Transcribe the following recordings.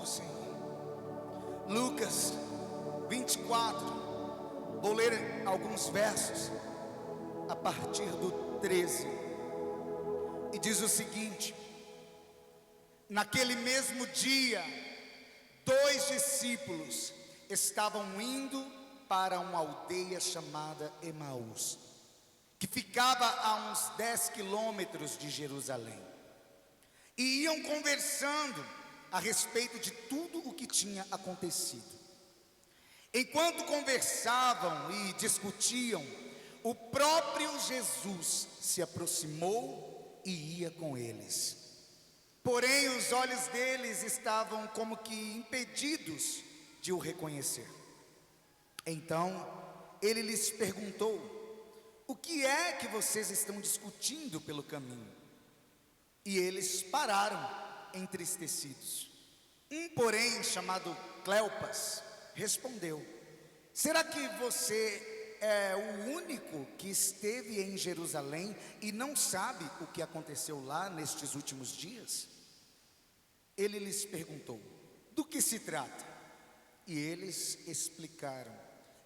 do Senhor. Lucas 24, vou ler alguns versos a partir do 13, e diz o seguinte: naquele mesmo dia, 2 discípulos estavam indo para uma aldeia chamada Emaús, que ficava a uns 10 quilômetros de Jerusalém, e iam conversando a respeito de tudo o que tinha acontecido. Enquanto conversavam e discutiam, o próprio Jesus se aproximou e ia com eles. Porém, os olhos deles estavam como que impedidos de o reconhecer. Então, ele lhes perguntou: o que é que vocês estão discutindo pelo caminho? E eles pararam, entristecidos. Um, porém, chamado Cleopas, respondeu: será que você é o único que esteve em Jerusalém e não sabe o que aconteceu lá nestes últimos dias? Ele lhes perguntou: do que se trata? E eles explicaram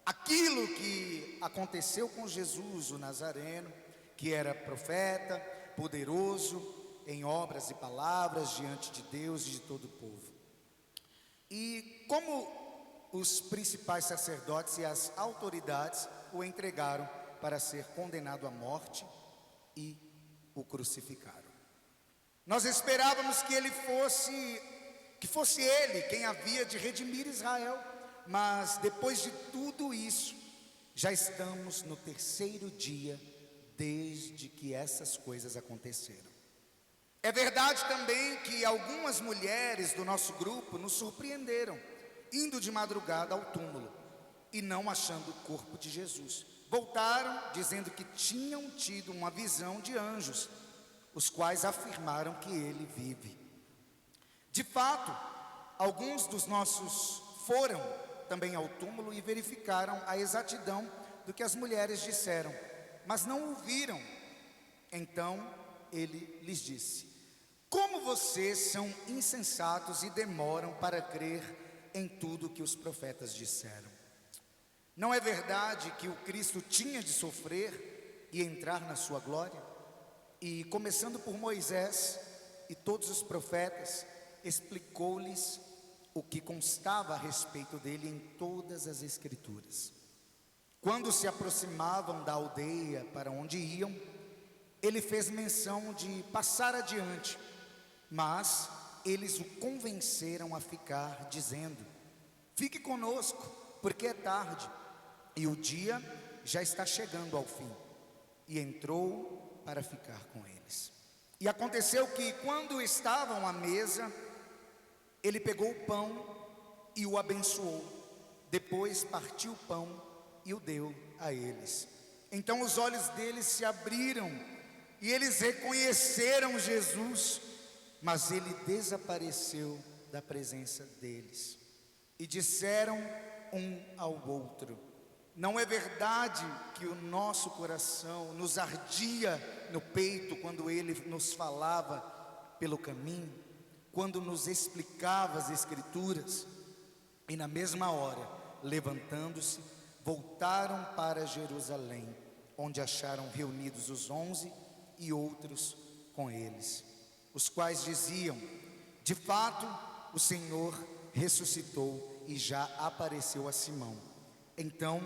aquilo que aconteceu com Jesus, o Nazareno, que era profeta, poderoso em obras e palavras diante de Deus e de todo o povo. E como os principais sacerdotes e as autoridades o entregaram para ser condenado à morte e o crucificaram. Nós esperávamos que fosse ele quem havia de redimir Israel, mas depois de tudo isso, já estamos no 3º dia desde que essas coisas aconteceram. É verdade também que algumas mulheres do nosso grupo nos surpreenderam, indo de madrugada ao túmulo e não achando o corpo de Jesus. Voltaram dizendo que tinham tido uma visão de anjos, os quais afirmaram que ele vive. De fato, alguns dos nossos foram também ao túmulo e verificaram a exatidão do que as mulheres disseram, mas não o viram. Então ele lhes disse: como vocês são insensatos e demoram para crer em tudo que os profetas disseram. Não é verdade que o Cristo tinha de sofrer e entrar na sua glória? E começando por Moisés e todos os profetas, explicou-lhes o que constava a respeito dele em todas as Escrituras. Quando se aproximavam da aldeia para onde iam, ele fez menção de passar adiante, mas eles o convenceram a ficar, dizendo: fique conosco, porque é tarde, e o dia já está chegando ao fim. E entrou para ficar com eles. E aconteceu que, quando estavam à mesa, ele pegou o pão e o abençoou. Depois partiu o pão e o deu a eles. Então os olhos deles se abriram e eles reconheceram Jesus, mas ele desapareceu da presença deles. E disseram um ao outro: não é verdade que o nosso coração nos ardia no peito quando ele nos falava pelo caminho, quando nos explicava as Escrituras? E na mesma hora, levantando-se, voltaram para Jerusalém, onde acharam reunidos os 11 e outros com eles, os quais diziam: de fato, o Senhor ressuscitou e já apareceu a Simão. Então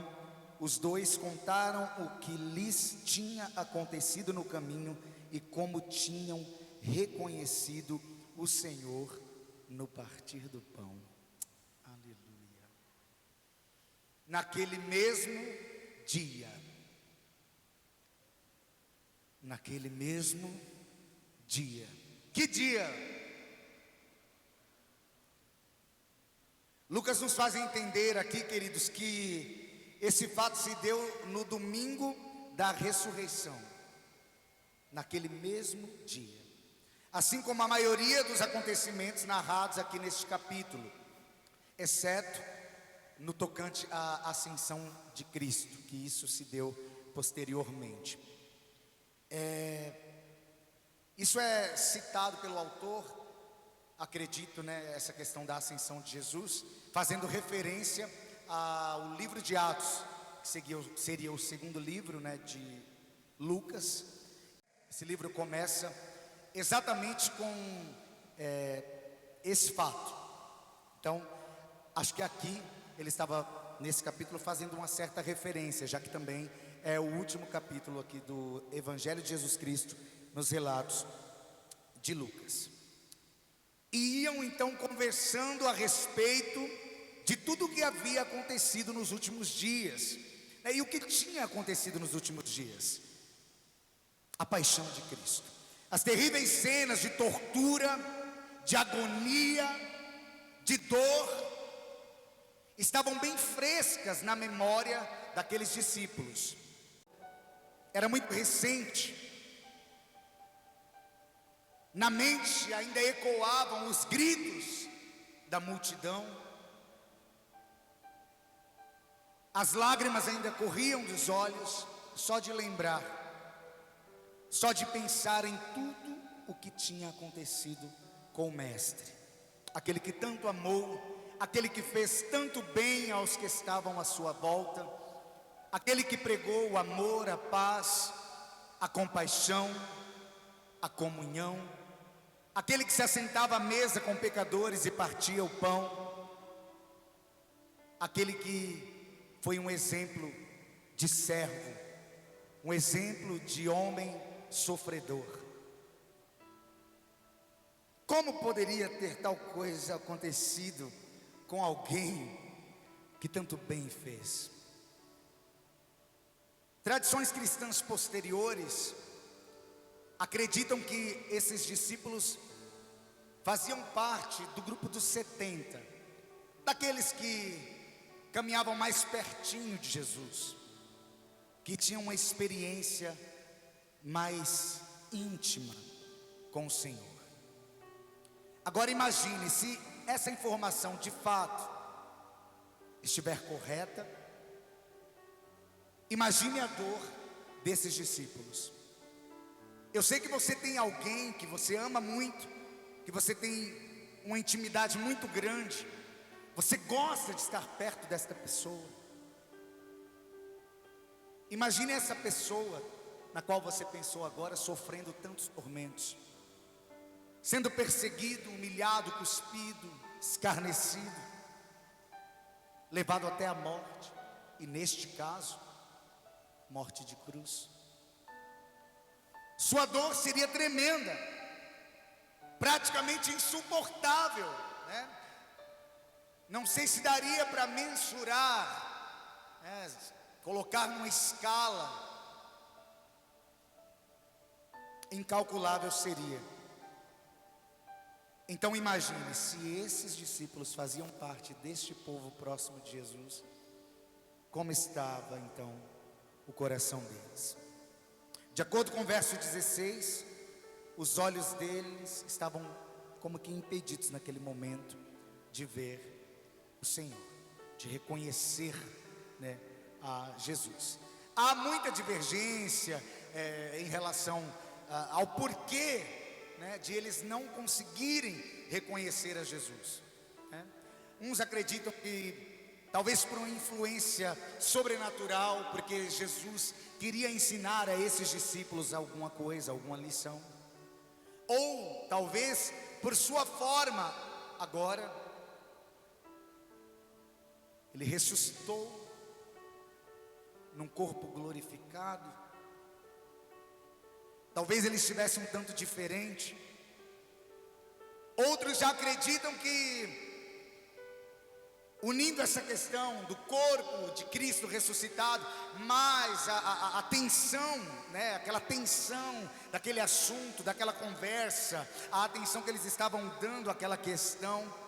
os dois contaram o que lhes tinha acontecido no caminho e como tinham reconhecido o Senhor no partir do pão. Aleluia. Naquele mesmo dia, que dia? Lucas nos faz entender aqui, queridos, que esse fato se deu no domingo da ressurreição, naquele mesmo dia, assim como a maioria dos acontecimentos narrados aqui neste capítulo, exceto no tocante à ascensão de Cristo, que isso se deu posteriormente. Isso é citado pelo autor acredito, né, essa questão da ascensão de Jesus, fazendo referência ao livro de Atos, que seria o segundo livro, né, de Lucas. Esse livro começa exatamente com esse fato. Então, acho que aqui ele estava, nesse capítulo, fazendo uma certa referência, já que também é o último capítulo aqui do Evangelho de Jesus Cristo, nos relatos de Lucas. E iam então conversando a respeito de tudo o que havia acontecido nos últimos dias. E o que tinha acontecido nos últimos dias? A paixão de Cristo. As terríveis cenas de tortura, de agonia, de dor, estavam bem frescas na memória daqueles discípulos. Era muito recente. Na mente ainda ecoavam os gritos da multidão. As lágrimas ainda corriam dos olhos, só de lembrar, só de pensar em tudo o que tinha acontecido com o Mestre. Aquele que tanto amou, aquele que fez tanto bem aos que estavam à sua volta, aquele que pregou o amor, a paz, a compaixão, a comunhão, aquele que se assentava à mesa com pecadores e partia o pão, aquele que foi um exemplo de servo, um exemplo de homem sofredor. Como poderia ter tal coisa acontecido com alguém que tanto bem fez? Tradições cristãs posteriores acreditam que esses discípulos faziam parte do grupo dos 70, daqueles que caminhavam mais pertinho de Jesus, que tinham uma experiência mais íntima com o Senhor. Agora imagine se essa informação de fato estiver correta. Imagine a dor desses discípulos. Eu sei que você tem alguém que você ama muito, que você tem uma intimidade muito grande, você gosta de estar perto desta pessoa. Imagine essa pessoa na qual você pensou agora sofrendo tantos tormentos, sendo perseguido, humilhado, cuspido, escarnecido, levado até a morte, e neste caso, morte de cruz. Sua dor seria tremenda, praticamente insuportável, né? Não sei se daria para mensurar, né? Colocar numa escala. Incalculável seria. Então imagine se esses discípulos faziam parte deste povo próximo de Jesus, como estava então o coração deles. De acordo com o verso 16, os olhos deles estavam como que impedidos naquele momento de ver o Senhor, de reconhecer, né, a Jesus. Há muita divergência em relação ao porquê, né, de eles não conseguirem reconhecer a Jesus, né? Uns acreditam que talvez por uma influência sobrenatural, porque Jesus queria ensinar a esses discípulos alguma coisa, alguma lição. Ou talvez por sua forma agora. Ele ressuscitou num corpo glorificado. Talvez ele estivesse um tanto diferente. Outros já acreditam que, unindo essa questão do corpo de Cristo ressuscitado, mais a tensão, né, aquela tensão daquele assunto, daquela conversa, a atenção que eles estavam dando àquela questão,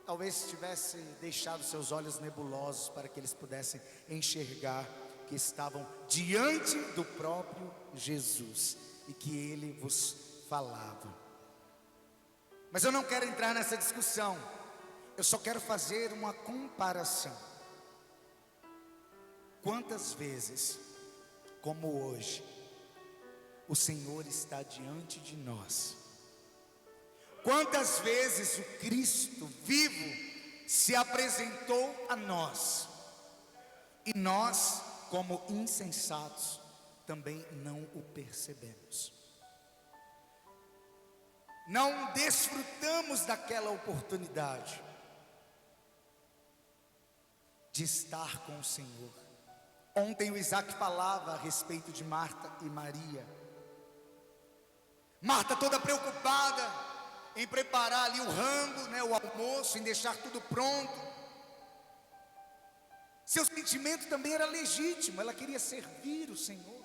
talvez tivesse deixado seus olhos nebulosos para que eles pudessem enxergar que estavam diante do próprio Jesus e que ele vos falava. Mas eu não quero entrar nessa discussão. Eu só quero fazer uma comparação. Quantas vezes, como hoje, o Senhor está diante de nós? Quantas vezes o Cristo vivo se apresentou a nós, e nós, como insensatos, também não o percebemos. Não desfrutamos daquela oportunidade de estar com o Senhor. Ontem o Isaac falava a respeito de Marta e Maria. Marta toda preocupada em preparar ali o rango, o almoço, em deixar tudo pronto. Seu sentimento também era legítimo, ela queria servir o Senhor.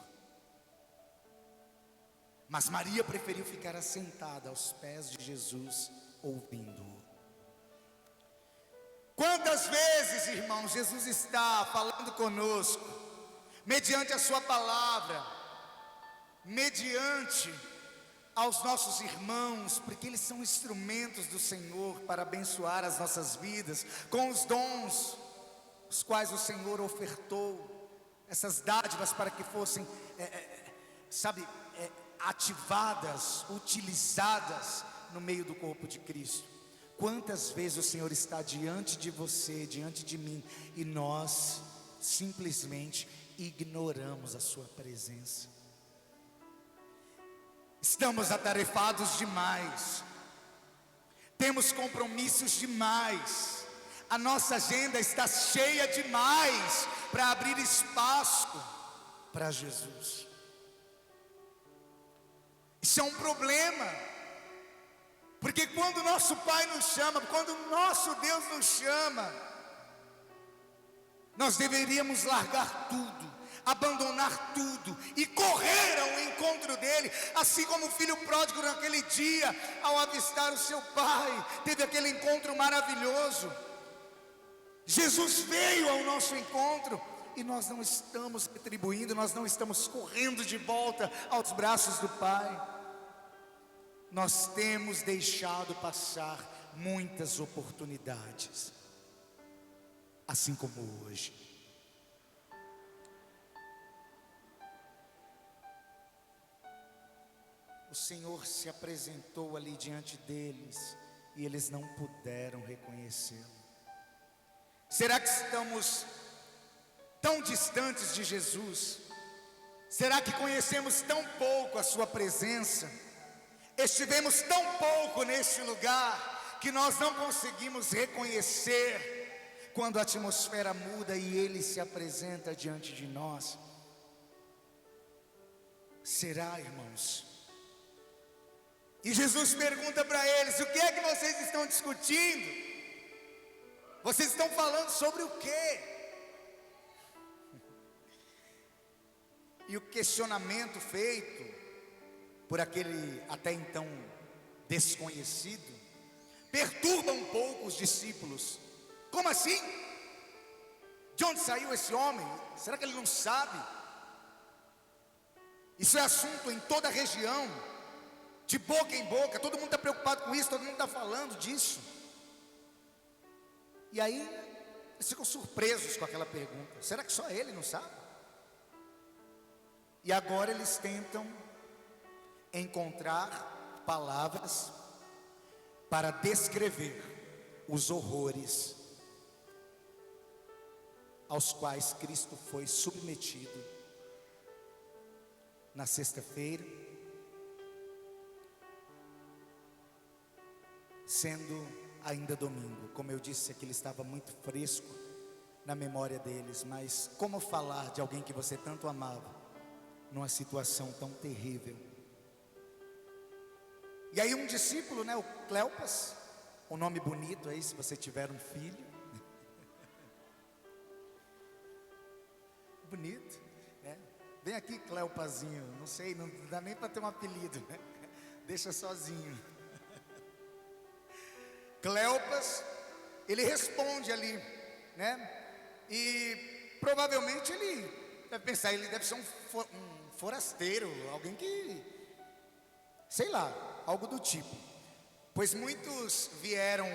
Mas Maria preferiu ficar assentada aos pés de Jesus, ouvindo-o. Quantas vezes, irmãos, Jesus está falando conosco, mediante a sua palavra, mediante aos nossos irmãos, porque eles são instrumentos do Senhor para abençoar as nossas vidas, com os dons os quais o Senhor ofertou, essas dádivas para que fossem, ativadas, utilizadas no meio do corpo de Cristo. Quantas vezes o Senhor está diante de você, diante de mim, e nós simplesmente ignoramos a sua presença. Estamos atarefados demais, temos compromissos demais, a nossa agenda está cheia demais para abrir espaço para Jesus. Isso é um problema, porque quando nosso Pai nos chama, quando nosso Deus nos chama, nós deveríamos largar tudo, abandonar tudo e correr ao encontro dele, assim como o filho pródigo naquele dia, ao avistar o seu pai, teve aquele encontro maravilhoso. Jesus veio ao nosso encontro e nós não estamos retribuindo, nós não estamos correndo de volta aos braços do Pai. Nós temos deixado passar muitas oportunidades, assim como hoje. O Senhor se apresentou ali diante deles e eles não puderam reconhecê-lo. Será que estamos tão distantes de Jesus? Será que conhecemos tão pouco a sua presença? Estivemos tão pouco neste lugar que nós não conseguimos reconhecer quando a atmosfera muda e ele se apresenta diante de nós. Será, irmãos? E Jesus pergunta para eles: o que é que vocês estão discutindo? Vocês estão falando sobre o quê? E o questionamento feito por aquele até então desconhecido perturba um pouco os discípulos. Como assim? De onde saiu esse homem? Será que ele não sabe? Isso é assunto em toda a região, de boca em boca, todo mundo está preocupado com isso, todo mundo está falando disso. E aí eles ficam surpresos com aquela pergunta: será que só ele não sabe? E agora eles tentam encontrar palavras para descrever os horrores aos quais Cristo foi submetido na sexta-feira, sendo ainda domingo. Como eu disse, aquilo estava muito fresco na memória deles, mas como falar de alguém que você tanto amava numa situação tão terrível? E aí um discípulo, o Cleopas, um nome bonito aí se você tiver um filho, bonito, né? Vem aqui, Cleopazinho, não sei, não dá nem para ter um apelido, né? Deixa sozinho. Cleopas, ele responde ali, e provavelmente ele deve pensar, ele deve ser um forasteiro, alguém que, sei lá, algo do tipo, pois muitos vieram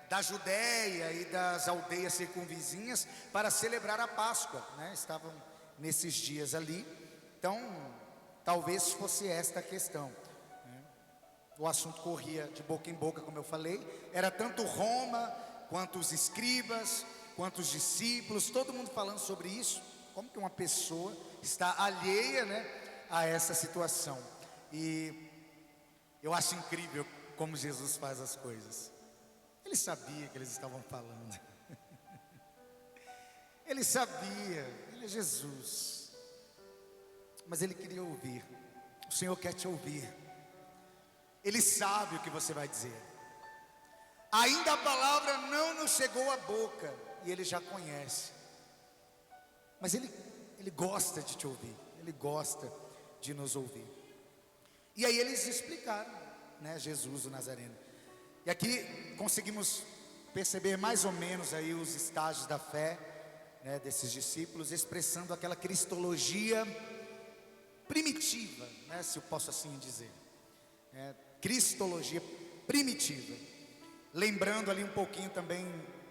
da Judéia e das aldeias circunvizinhas para celebrar a Páscoa, estavam nesses dias ali, então talvez fosse esta a questão, O assunto corria de boca em boca, como eu falei. Era tanto Roma, quanto os escribas, quanto os discípulos, todo mundo falando sobre isso. Como que uma pessoa está alheia, né, a essa situação. E eu acho incrível como Jesus faz as coisas. Ele sabia que eles estavam falando. Ele sabia, ele é Jesus. Mas ele queria ouvir. O Senhor quer te ouvir. Ele sabe o que você vai dizer. Ainda a palavra não nos chegou à boca, e ele já conhece. Mas ele gosta de te ouvir. Ele gosta de nos ouvir. E aí eles explicaram, né, Jesus o Nazareno. E aqui conseguimos perceber mais ou menos aí os estágios da fé, né, desses discípulos, expressando aquela cristologia primitiva, né, se eu posso assim dizer, cristologia primitiva, lembrando ali um pouquinho também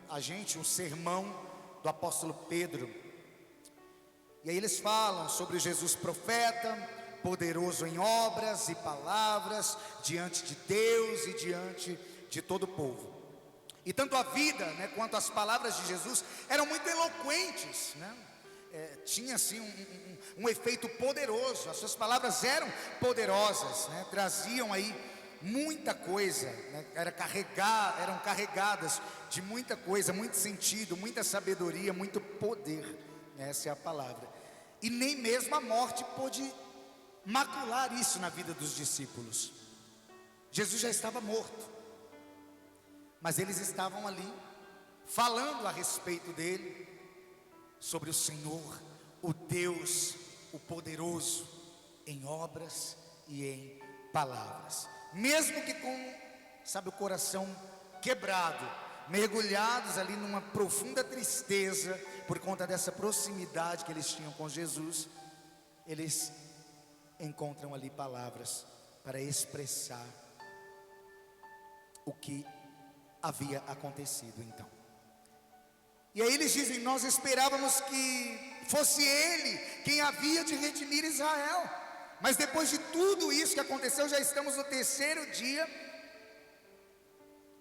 a gente, um sermão do apóstolo Pedro. E aí eles falam sobre o Jesus profeta, poderoso em obras e palavras, diante de Deus e diante de todo o povo. E tanto a vida, né, quanto as palavras de Jesus eram muito eloquentes, né? Tinha assim um efeito poderoso. As suas palavras eram poderosas, né? Traziam aí muita coisa, né? Eram carregadas de muita coisa, muito sentido, muita sabedoria, muito poder. Essa é a palavra. E nem mesmo a morte pôde macular isso na vida dos discípulos. Jesus já estava morto, mas eles estavam ali falando a respeito dele, sobre o Senhor, o Deus, o poderoso, em obras e em palavras. Mesmo que com, sabe, o coração quebrado, mergulhados ali numa profunda tristeza, por conta dessa proximidade que eles tinham com Jesus, eles encontram ali palavras para expressar o que havia acontecido então. E aí eles dizem: nós esperávamos que fosse ele quem havia de redimir Israel, mas depois de tudo isso que aconteceu, já estamos no terceiro dia.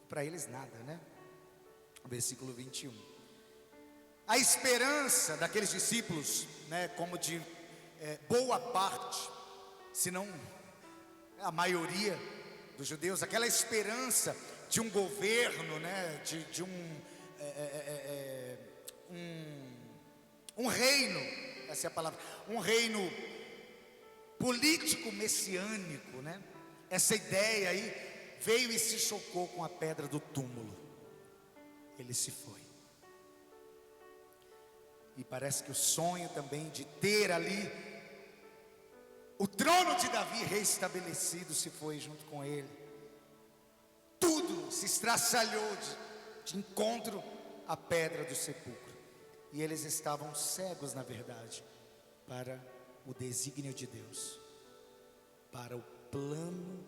Para eles nada, né? Versículo 21. A esperança daqueles discípulos, né, como de boa parte, se não a maioria dos judeus, aquela esperança de um governo, né, de um reino, essa é a palavra, um reino político messiânico, né? Essa ideia aí veio e se chocou com a pedra do túmulo. Ele se foi. E parece que o sonho também de ter ali o trono de Davi reestabelecido se foi junto com ele. Tudo se estraçalhou de encontro à pedra do sepulcro. E eles estavam cegos, na verdade, para o desígnio de Deus, para o plano,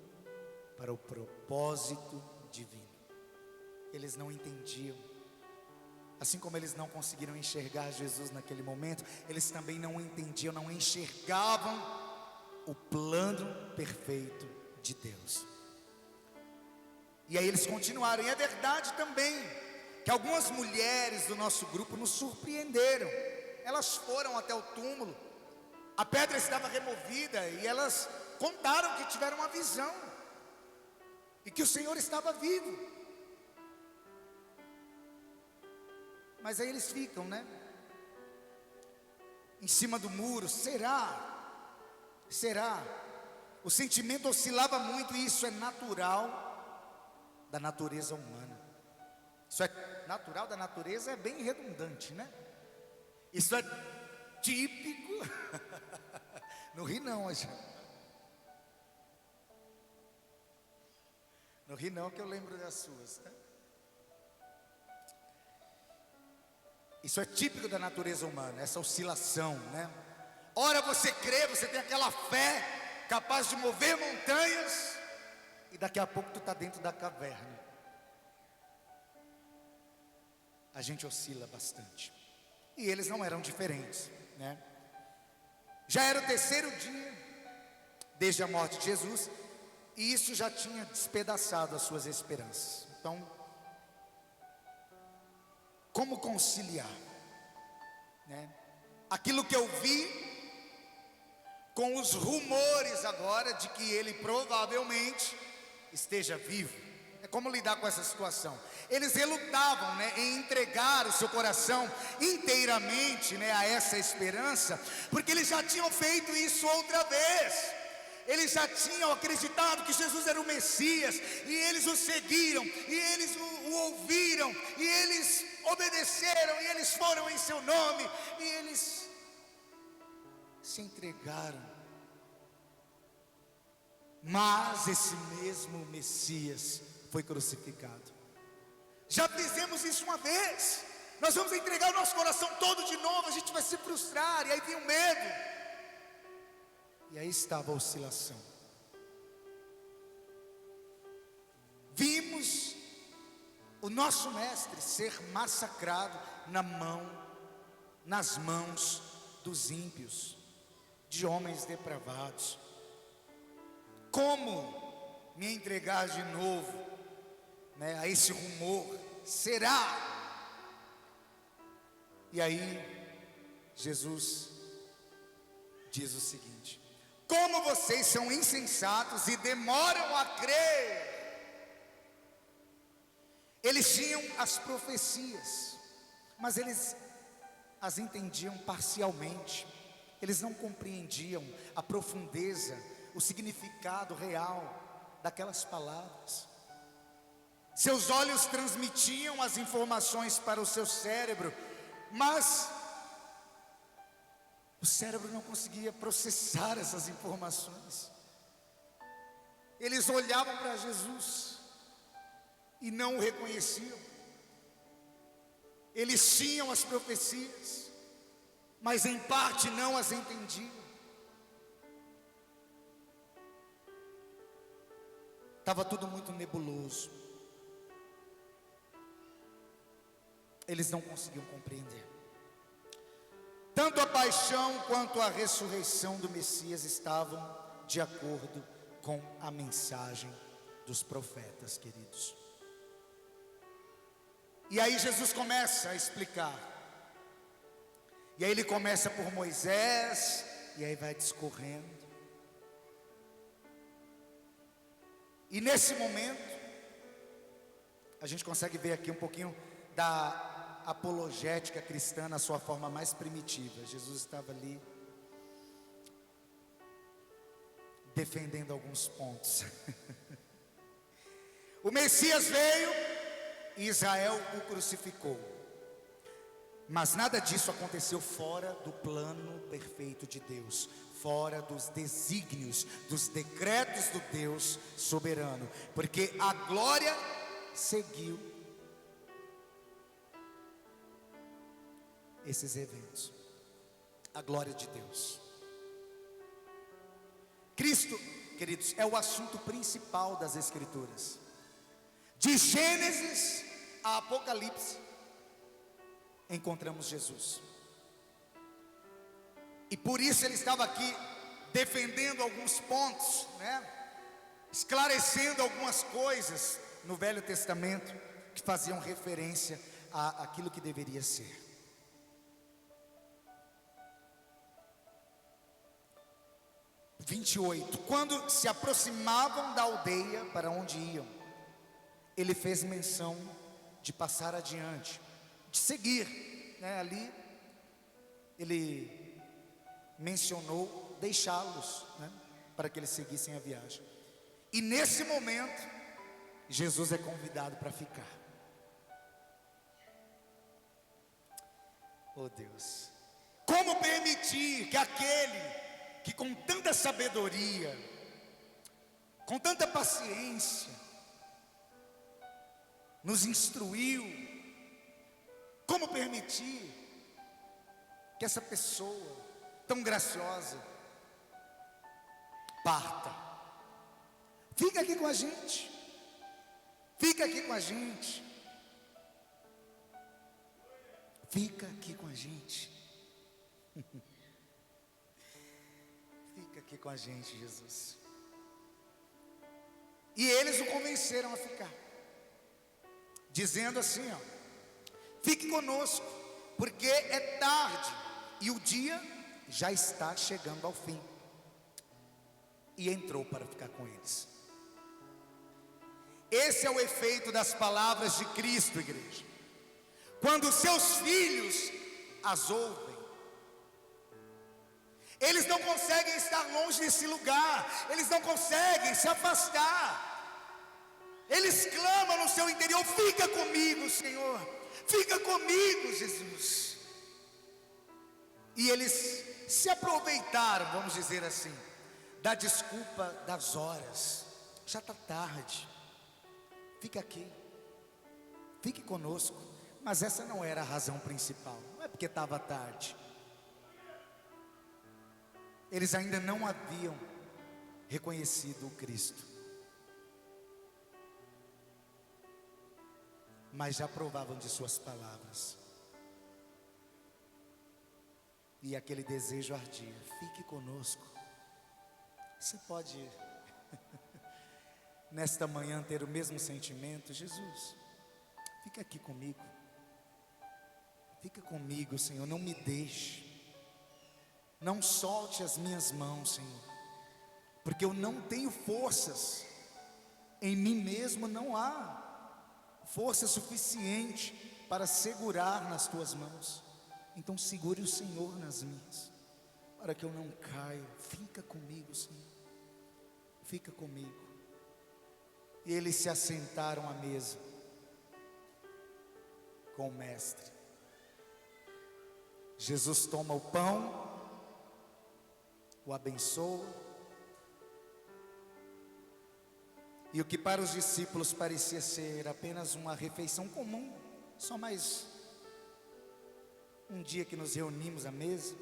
para o propósito divino. Eles não entendiam. Assim como eles não conseguiram enxergar Jesus naquele momento, eles também não entendiam, não enxergavam o plano perfeito de Deus. E aí eles continuaram. E é verdade também que algumas mulheres do nosso grupo nos surpreenderam. Elas foram até o túmulo, a pedra estava removida, e elas contaram que tiveram uma visão e que o Senhor estava vivo. Mas aí eles ficam, né, em cima do muro. Será? O sentimento oscilava muito, e isso é natural da natureza humana. Isso é natural da natureza, é bem redundante, né? Isso é típico. Não ri não, hoje. Não ri não, que eu lembro das suas, né? Isso é típico da natureza humana, essa oscilação, né? Ora você crê, você tem aquela fé capaz de mover montanhas, e daqui a pouco tu está dentro da caverna. A gente oscila bastante. E eles não eram diferentes, né? Já era o terceiro dia desde a morte de Jesus, E isso já tinha despedaçado as suas esperanças. Então, como conciliar, né? Aquilo que eu vi com os rumores agora de que ele provavelmente esteja vivo. Como lidar com essa situação? Eles relutavam, né, em entregar o seu coração inteiramente, né, a essa esperança, porque eles já tinham feito isso outra vez. Eles já tinham acreditado que Jesus era o Messias, e eles o seguiram, e eles o ouviram, e eles obedeceram, e eles foram em seu nome, e eles se entregaram. Mas esse mesmo Messias foi crucificado. Já fizemos isso uma vez. Nós vamos entregar o nosso coração todo de novo, a gente vai se frustrar, e aí vem o medo. E aí estava a oscilação. Vimos o nosso mestre ser massacrado nas mãos dos ímpios, de homens depravados. Como me entregar de novo, né, a esse rumor? Será? E aí Jesus diz o seguinte: como vocês são insensatos e demoram a crer. Eles tinham as profecias, mas eles as entendiam parcialmente. Eles não compreendiam a profundeza, o significado real daquelas palavras. Seus olhos transmitiam as informações para o seu cérebro, mas o cérebro não conseguia processar essas informações. Eles olhavam para Jesus e não o reconheciam. Eles tinham as profecias, mas em parte não as entendiam. Estava tudo muito nebuloso. Eles não conseguiam compreender. Tanto a paixão quanto a ressurreição do Messias estavam de acordo com a mensagem dos profetas, queridos. E aí Jesus começa a explicar. E aí ele começa por Moisés, e aí vai discorrendo. E nesse momento, a gente consegue ver aqui um pouquinho da apologética cristã na sua forma mais primitiva. Jesus estava ali defendendo alguns pontos. O Messias veio e Israel o crucificou. Mas nada disso aconteceu fora do plano perfeito de Deus, fora dos desígnios, dos decretos do Deus soberano, porque a glória seguiu esses eventos. A glória de Deus. Cristo, queridos, é o assunto principal das Escrituras. De Gênesis a Apocalipse, encontramos Jesus. E por isso ele estava aqui defendendo alguns pontos, né? Esclarecendo algumas coisas no Velho Testamento que faziam referência àquilo que deveria ser. 28. Quando se aproximavam da aldeia para onde iam, ele fez menção de passar adiante, de seguir, né? Ali ele mencionou deixá-los, né, para que eles seguissem a viagem. E nesse momento Jesus é convidado para ficar. Oh Deus, como permitir que aquele que com tanta sabedoria, com tanta paciência, nos instruiu, como permitir que essa pessoa tão graciosa parta? Fica aqui com a gente, fica aqui com a gente, fica aqui com a gente. Fica aqui com a gente, Jesus. E eles o convenceram a ficar, dizendo assim, ó: fique conosco, porque é tarde e o dia já está chegando ao fim. E entrou para ficar com eles. Esse é o efeito das palavras de Cristo, igreja. Quando seus filhos as ouvem, eles não conseguem estar longe desse lugar, eles não conseguem se afastar. Eles clamam no seu interior: fica comigo, Senhor, fica comigo, Jesus. E eles se aproveitaram, vamos dizer assim, da desculpa das horas. Já está tarde, fica aqui, fique conosco. Mas essa não era a razão principal, não é porque estava tarde. Eles ainda não haviam reconhecido o Cristo, mas já provavam de suas palavras. E aquele desejo ardia: fique conosco. Você pode nesta manhã ter o mesmo sentimento: Jesus, fica aqui comigo, fica comigo, Senhor, não me deixe, não solte as minhas mãos, Senhor, porque eu não tenho forças, em mim mesmo não há força suficiente para segurar nas tuas mãos. Então segure o Senhor nas minhas, para que eu não caia. Fica comigo, Senhor, fica comigo. E eles se assentaram à mesa com o mestre. Jesus toma o pão, o abençoa, e o que para os discípulos parecia ser apenas uma refeição comum, só mais um dia que nos reunimos à mesa,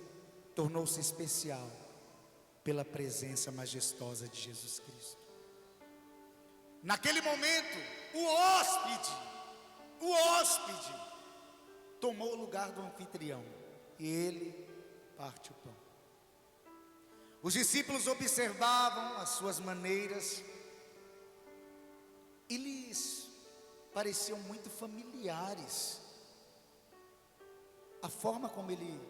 tornou-se especial pela presença majestosa de Jesus Cristo. Naquele momento, o hóspede tomou o lugar do anfitrião, e ele parte o pão. Os discípulos observavam as suas maneiras e lhes pareciam muito familiares. A forma como ele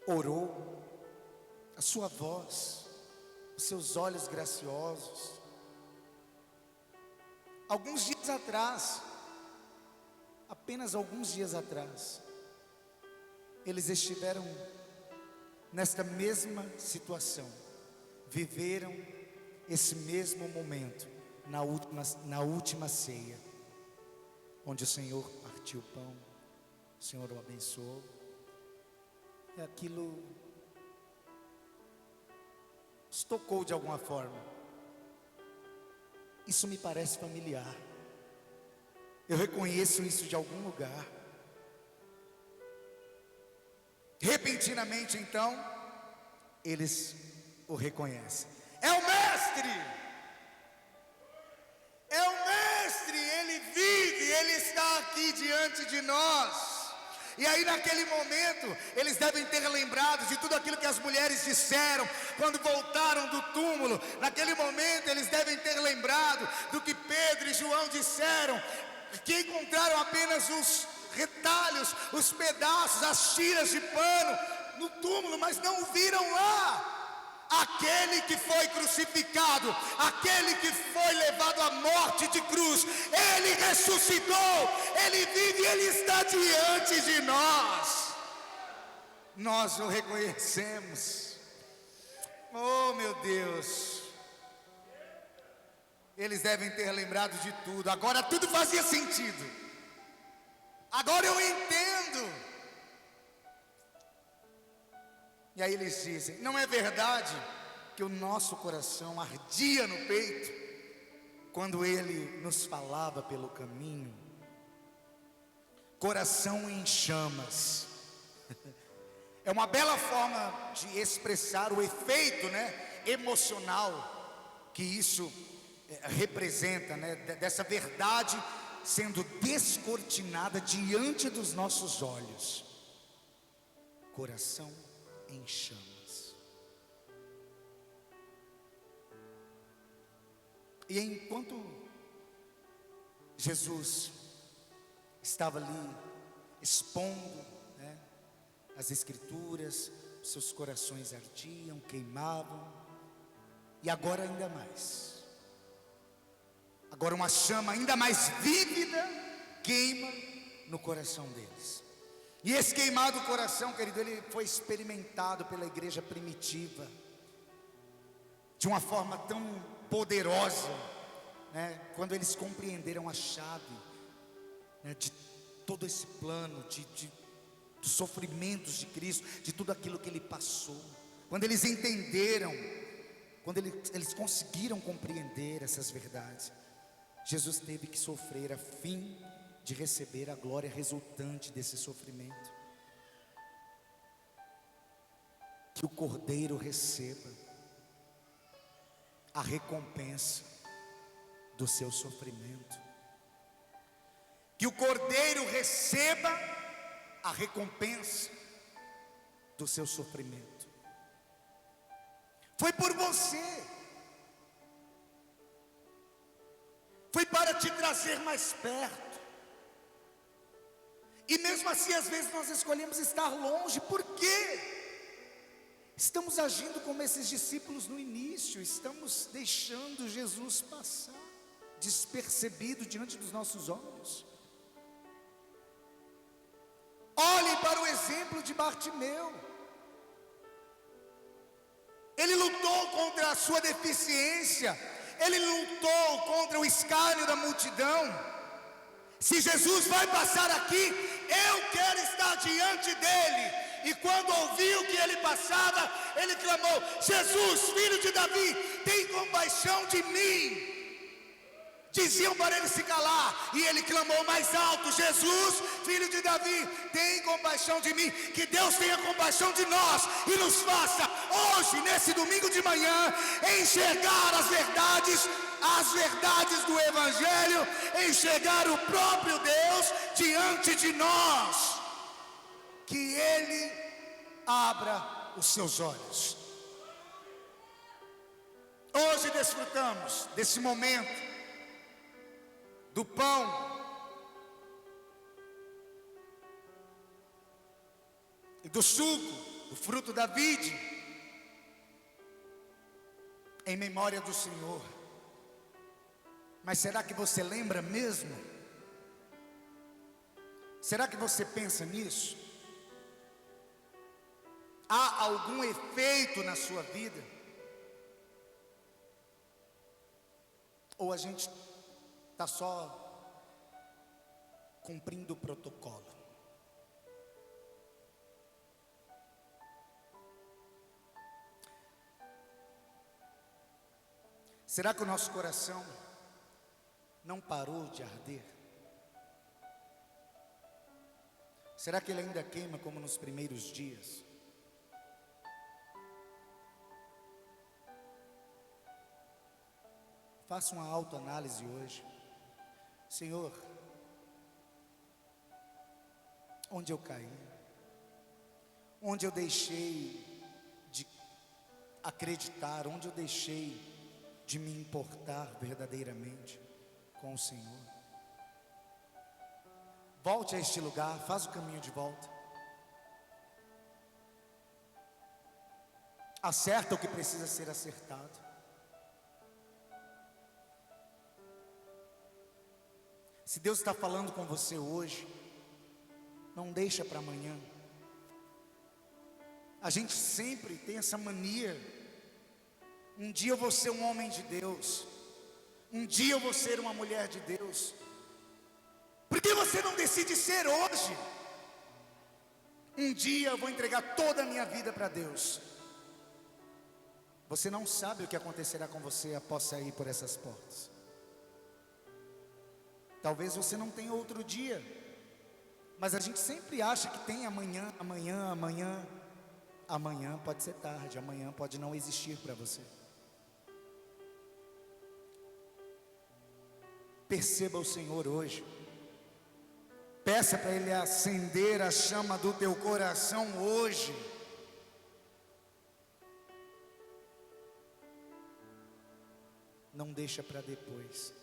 orou, a sua voz, os seus olhos graciosos. Alguns dias atrás, apenas alguns dias atrás, eles estiveram nesta mesma situação, viveram esse mesmo momento na última ceia, onde o Senhor partiu o pão, o Senhor o abençoou, e aquilo os tocou de alguma forma. Isso me parece familiar, eu reconheço isso de algum lugar. Repentinamente então, eles o reconhecem: é o mestre, é o mestre, ele vive, ele está aqui diante de nós. E aí naquele momento, eles devem ter lembrado de tudo aquilo que as mulheres disseram quando voltaram do túmulo. Naquele momento eles devem ter lembrado do que Pedro e João disseram, que encontraram apenas os retalhos, os pedaços, as tiras de pano no túmulo, mas não o viram lá. Aquele que foi crucificado, aquele que foi levado à morte de cruz, ele ressuscitou, ele vive, ele está diante de nós. Nós o reconhecemos. Oh meu Deus, eles devem ter lembrado de tudo. Agora tudo fazia sentido, agora eu entendo. E aí eles dizem: não é verdade que o nosso coração ardia no peito quando ele nos falava pelo caminho? Coração em chamas. É uma bela forma de expressar o efeito, emocional que isso representa, dessa verdade sendo descortinada diante dos nossos olhos. Coração em chamas. E enquanto Jesus estava ali expondo, né, as Escrituras, seus corações ardiam, queimavam, e agora ainda mais. Agora uma chama ainda mais vívida queima no coração deles. E esse queimado coração, querido, ele foi experimentado pela igreja primitiva de uma forma tão poderosa, né, quando eles compreenderam a chave, né, de todo esse plano, dos sofrimentos de Cristo, de tudo aquilo que Ele passou. Quando eles entenderam, quando eles conseguiram compreender essas verdades, Jesus teve que sofrer a fim de receber a glória resultante desse sofrimento. Que o Cordeiro receba a recompensa do seu sofrimento. Que o Cordeiro receba a recompensa do seu sofrimento. Foi por você. Foi para te trazer mais perto. E mesmo assim, às vezes nós escolhemos estar longe. Por quê? Estamos agindo como esses discípulos no início. Estamos deixando Jesus passar despercebido diante dos nossos olhos. Olhem para o exemplo de Bartimeu. Ele lutou contra a sua deficiência. Ele lutou contra o escárnio da multidão. Se Jesus vai passar aqui, eu quero estar diante dele. E quando ouviu que ele passava, ele clamou: Jesus, filho de Davi, tem compaixão de mim. Diziam para ele se calar, e ele clamou mais alto: Jesus, filho de Davi, tem compaixão de mim. Que Deus tenha compaixão de nós e nos faça hoje, nesse domingo de manhã, enxergar as verdades do Evangelho, enxergar o próprio Deus diante de nós. Que Ele abra os seus olhos. Hoje desfrutamos desse momento do pão e do suco, do fruto da vide, em memória do Senhor. Mas será que você lembra mesmo? Será que você pensa nisso? Há algum efeito na sua vida? Ou a gente está só cumprindo o protocolo? Será que o nosso coração não parou de arder? Será que ele ainda queima como nos primeiros dias? Faça uma autoanálise hoje. Senhor, onde eu caí? Onde eu deixei de acreditar? Onde eu deixei de me importar verdadeiramente com o Senhor? Volte a este lugar, faz o caminho de volta. Acerta o que precisa ser acertado. Se Deus está falando com você hoje, não deixa para amanhã. A gente sempre tem essa mania: um dia eu vou ser um homem de Deus, um dia eu vou ser uma mulher de Deus. Por que você não decide ser hoje? Um dia eu vou entregar toda a minha vida para Deus. Você não sabe o que acontecerá com você após sair por essas portas. Talvez você não tenha outro dia, mas a gente sempre acha que tem amanhã. Amanhã pode ser tarde, amanhã pode não existir para você. Perceba o Senhor hoje. Peça para Ele acender a chama do teu coração hoje. não deixa para depois.